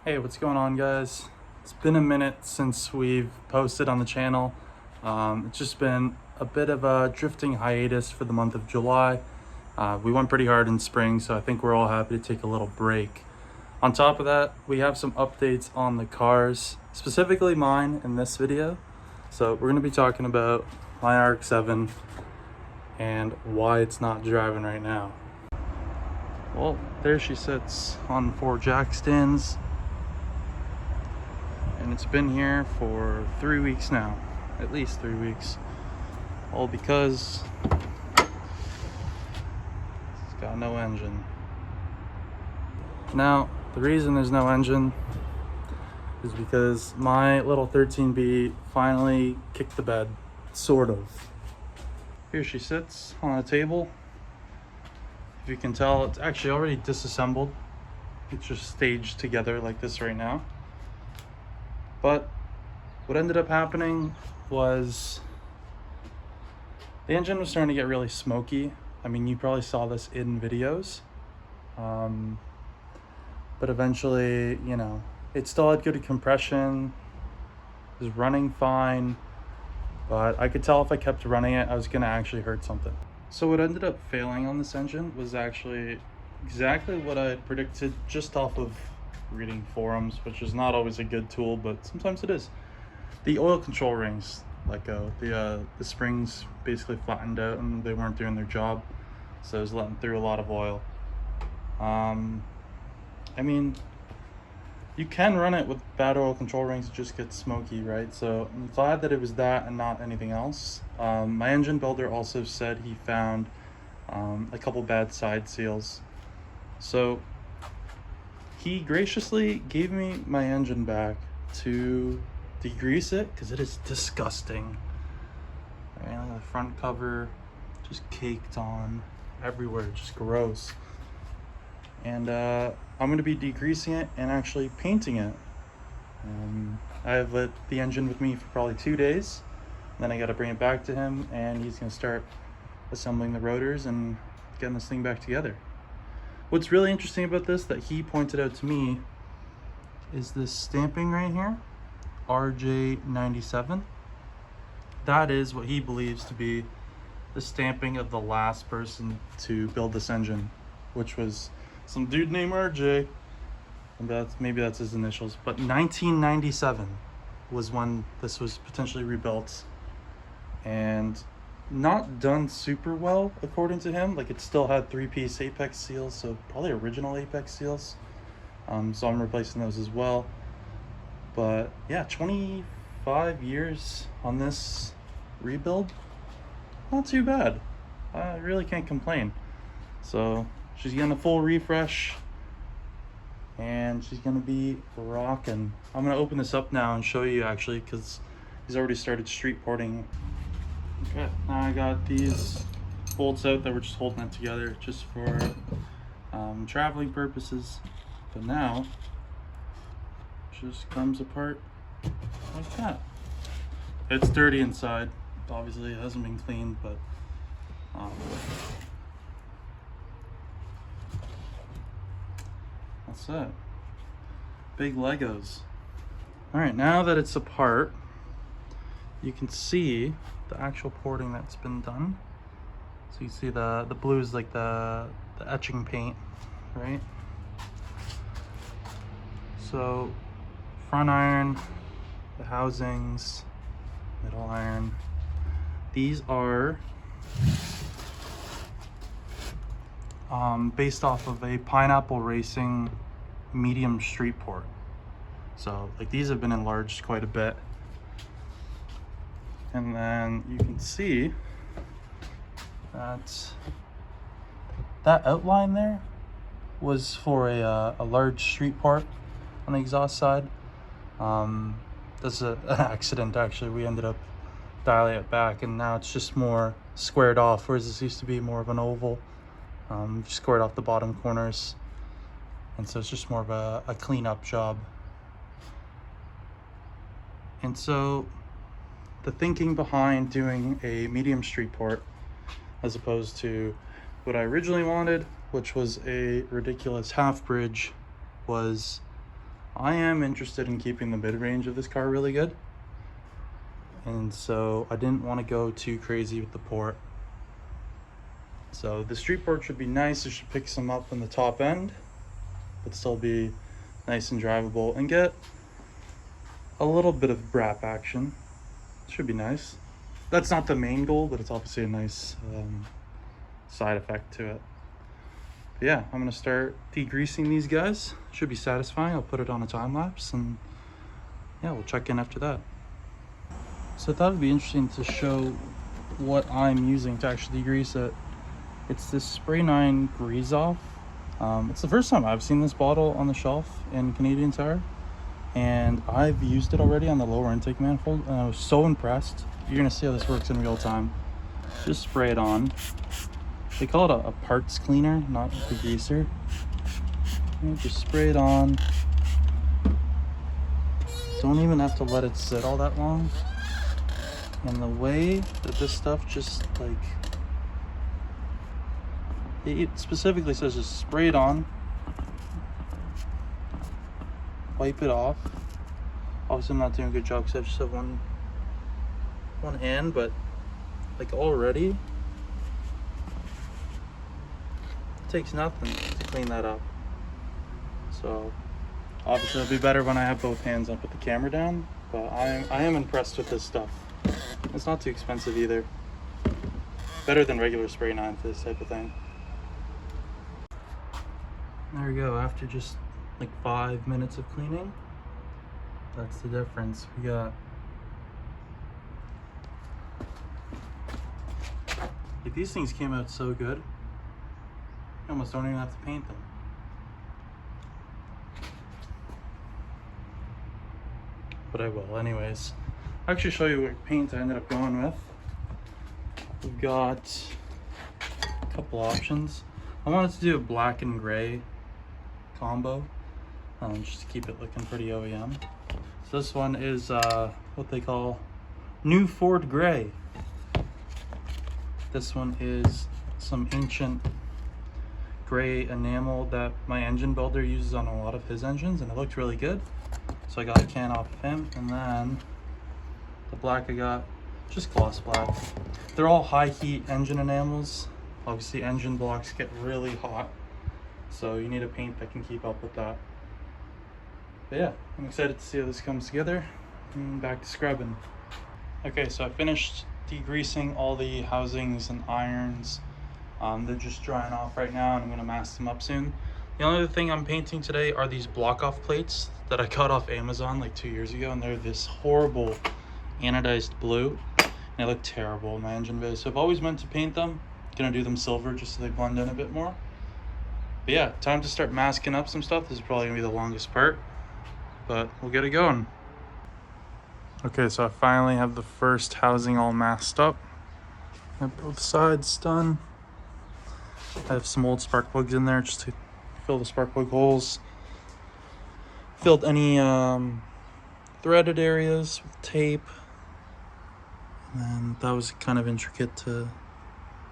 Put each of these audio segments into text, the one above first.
Hey, what's going on, guys? It's been a minute since we've posted on the channel. It's just been a bit of a drifting hiatus for the month of July. We went pretty hard in spring, so I think we're all happy to take a little break. On top of that, we have some updates on the cars, specifically mine in this video. So we're going to be talking about my RX7 and why it's not driving right now. Well, there she sits on 4 jack stands. And it's been here for 3 weeks now, at least 3 weeks. All because it's got no engine. Now, the reason there's no engine is because my little 13B finally kicked the bed, sort of. Here she sits on a table. If you can tell, it's actually already disassembled. It's just staged together like this right now. But what ended up happening was the engine was starting to get really smoky. I mean, you probably saw this in videos. But eventually, you know, it still had good compression. It was running fine. But I could tell if I kept running it, I was gonna actually hurt something. So what ended up failing on this engine was actually exactly what I had predicted just off of reading forums, which is not always a good tool, but sometimes it is. The oil control rings let go. The springs basically flattened out and they weren't doing their job, so it was letting through a lot of oil. I mean, you can run it with bad oil control rings, it just gets smoky, right? So I'm glad that it was that and not anything else. My engine builder also said he found a couple bad side seals. So he graciously gave me my engine back to degrease it because it is disgusting. Right, look at the front cover, just caked on everywhere, just gross. And I'm going to be degreasing it and actually painting it. I have the engine with me for probably 2 days. Then I got to bring it back to him, and he's going to start assembling the rotors and getting this thing back together. What's really interesting about this that he pointed out to me is this stamping right here, RJ97. That is what he believes to be the stamping of the last person to build this engine, which was some dude named RJ, and maybe that's his initials, but 1997 was when this was potentially rebuilt, and not done super well according to him. Like, it still had 3-piece apex seals, so probably original apex seals. So I'm replacing those as well. But yeah, 25 years on this rebuild, not too bad. I really can't complain. So she's getting a full refresh and she's gonna be rocking. I'm gonna open this up now and show you actually, because he's already started street porting. Okay, now I got these bolts out that were just holding it together just for traveling purposes. But now it just comes apart like that. It's dirty inside. Obviously it hasn't been cleaned, but that's it. Big Legos. All right, now that it's apart, you can see the actual porting that's been done. So you see the blue is like the etching paint, right? So front iron, the housings, middle iron. These are based off of a Pineapple Racing medium street port. So like these have been enlarged quite a bit. And then you can see that that outline there was for a large street port on the exhaust side. That's an accident actually. We ended up dialing it back and now it's just more squared off, whereas this used to be more of an oval. Just squared off the bottom corners, and so it's just more of a cleanup job. And so the thinking behind doing a medium street port as opposed to what I originally wanted, which was a ridiculous half bridge, was I am interested in keeping the mid-range of this car really good. And so I didn't want to go too crazy with the port. So the street port should be nice. It should pick some up in the top end, but still be nice and drivable and get a little bit of brap action. Should be nice. That's not the main goal, but it's obviously a nice side effect to it. But yeah, I'm gonna start degreasing these guys. Should be satisfying. I'll put it on a time lapse and yeah, we'll check in after that. So I thought it'd be interesting to show what I'm using to actually degrease it. It's this Spray 9 Grease Off. It's the first time I've seen this bottle on the shelf in Canadian Tire, and I've used it already on the lower intake manifold, and I was so impressed. You're gonna see how this works in real time. Just spray it on. They call it a parts cleaner, not a degreaser. And just spray it on. Don't even have to let it sit all that long. And the way that this stuff just like, it specifically says just spray it on, wipe it off. Obviously I'm not doing a good job because I just have one hand, but like already it takes nothing to clean that up. So obviously it'll be better when I have both hands and put the camera down, but I am impressed with this stuff. It's not too expensive either. Better than regular Spray 9 for this type of thing. There we go, after just like 5 minutes of cleaning, that's the difference. We got, like, these things came out so good, you almost don't even have to paint them. But I will anyways. I'll actually show you what paint I ended up going with. We've got a couple options. I wanted to do a black and gray combo, just to keep it looking pretty OEM. So this one is what they call New Ford Gray. This one is some ancient gray enamel that my engine builder uses on a lot of his engines, and it looked really good. So I got a can off of him, and then the black I got just gloss black. They're all high heat engine enamels. Obviously engine blocks get really hot, so you need a paint that can keep up with that. But yeah, I'm excited to see how this comes together. And back to scrubbing. Okay, so I finished degreasing all the housings and irons. They're just drying off right now, and I'm gonna mask them up soon. The only other thing I'm painting today are these block off plates that I got off Amazon like 2 years ago, and they're this horrible anodized blue, and they look terrible in my engine bay. So I've always meant to paint them. Gonna do them silver just so they blend in a bit more. But yeah, time to start masking up some stuff. This is probably gonna be the longest part, but we'll get it going. Okay, so I finally have the first housing all masked up. I have both sides done. I have some old spark plugs in there just to fill the spark plug holes. Filled any threaded areas with tape. And that was kind of intricate to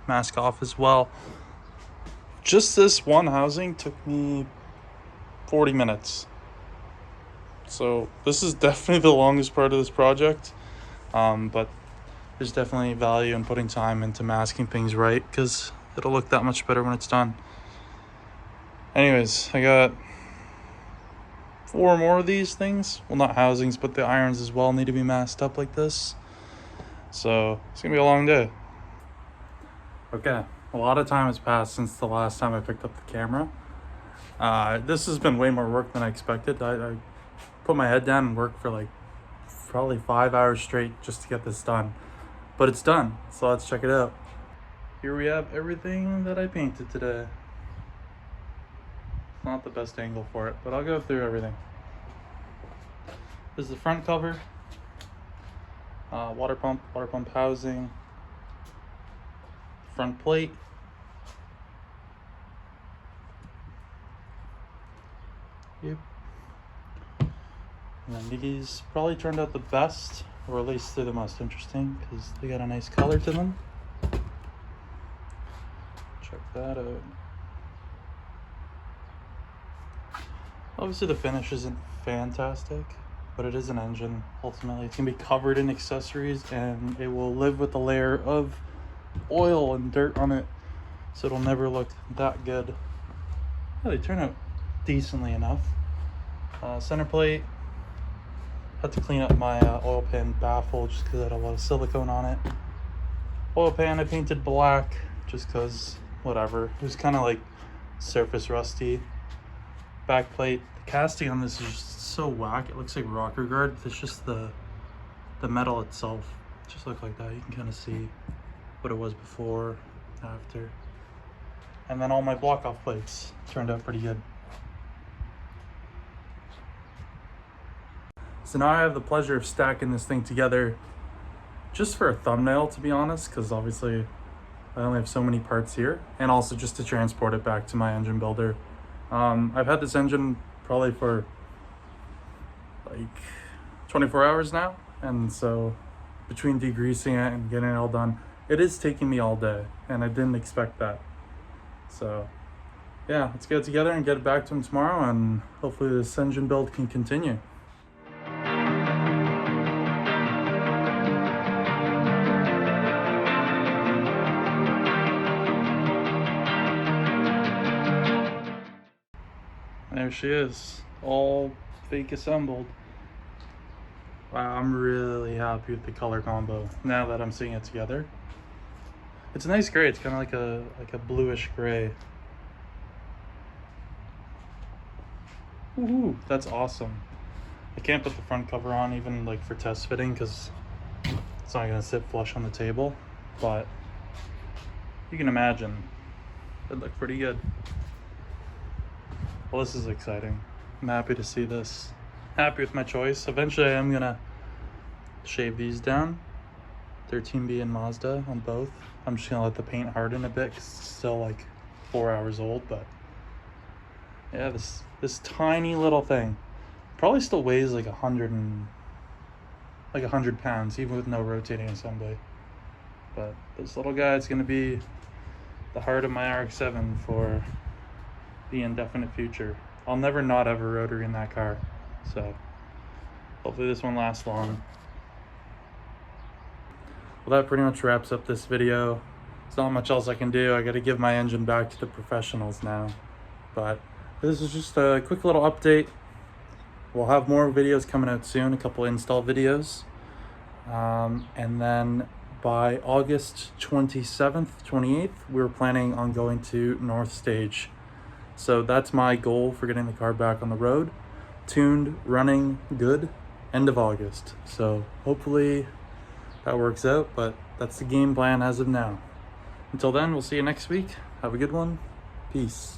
mask off as well. Just this one housing took me 40 minutes. So this is definitely the longest part of this project. But there's definitely value in putting time into masking things right, because it'll look that much better when it's done. Anyways, I got 4 more of these things. Well, not housings, but the irons as well need to be masked up like this. So it's gonna be a long day. Okay, a lot of time has passed since the last time I picked up the camera. This has been way more work than I expected. I put my head down and worked for like probably 5 hours straight just to get this done. But it's done, so let's check it out. Here we have everything that I painted today. It's not the best angle for it, but I'll go through everything. This is the front cover. Water pump housing, front plate, yep. And then these probably turned out the best, or at least they're the most interesting, because they got a nice color to them. Check that out. Obviously the finish isn't fantastic, but it is an engine. Ultimately, it's gonna be covered in accessories, and it will live with a layer of oil and dirt on it, so it'll never look that good. Yeah, they turn out decently enough. Center plate, had to clean up my oil pan baffle just because it had a lot of silicone on it. Oil pan I painted black just because whatever, it was kind of like surface rusty. Back plate, the casting on this is just so whack. It looks like rocker guard. It's just the metal itself just look like that. You can kind of see what it was before, after. And then all my block off plates turned out pretty good. So now I have the pleasure of stacking this thing together just for a thumbnail, to be honest, because obviously I only have so many parts here, and also just to transport it back to my engine builder. I've had this engine probably for like 24 hours now, and so between degreasing it and getting it all done, it is taking me all day, and I didn't expect that. So yeah, let's get it together and get it back to him tomorrow, and hopefully this engine build can continue. There she is, all fake assembled. Wow, I'm really happy with the color combo now that I'm seeing it together. It's a nice gray. It's kind of like a bluish gray. Woohoo, that's awesome. I can't put the front cover on even like for test fitting because it's not gonna sit flush on the table, but you can imagine it'd look pretty good. Well, this is exciting. I'm happy to see this. Happy with my choice. Eventually I am gonna shave these down. 13B and Mazda on both. I'm just gonna let the paint harden a bit because it's still like 4 hours old, but yeah, this tiny little thing probably still weighs like 100 pounds, even with no rotating assembly. But this little guy is gonna be the heart of my RX-7 for the indefinite future. I'll never not have a rotary in that car, so hopefully this one lasts long. Well, that pretty much wraps up this video. There's not much else I can do. I gotta give my engine back to the professionals now, but this is just a quick little update. We'll have more videos coming out soon, a couple install videos, and then by August 27th, 28th, we're planning on going to North Stage. So that's my goal for getting the car back on the road, tuned, running good, end of August. So hopefully that works out, but that's the game plan as of now. Until then, we'll see you next week. Have a good one. Peace.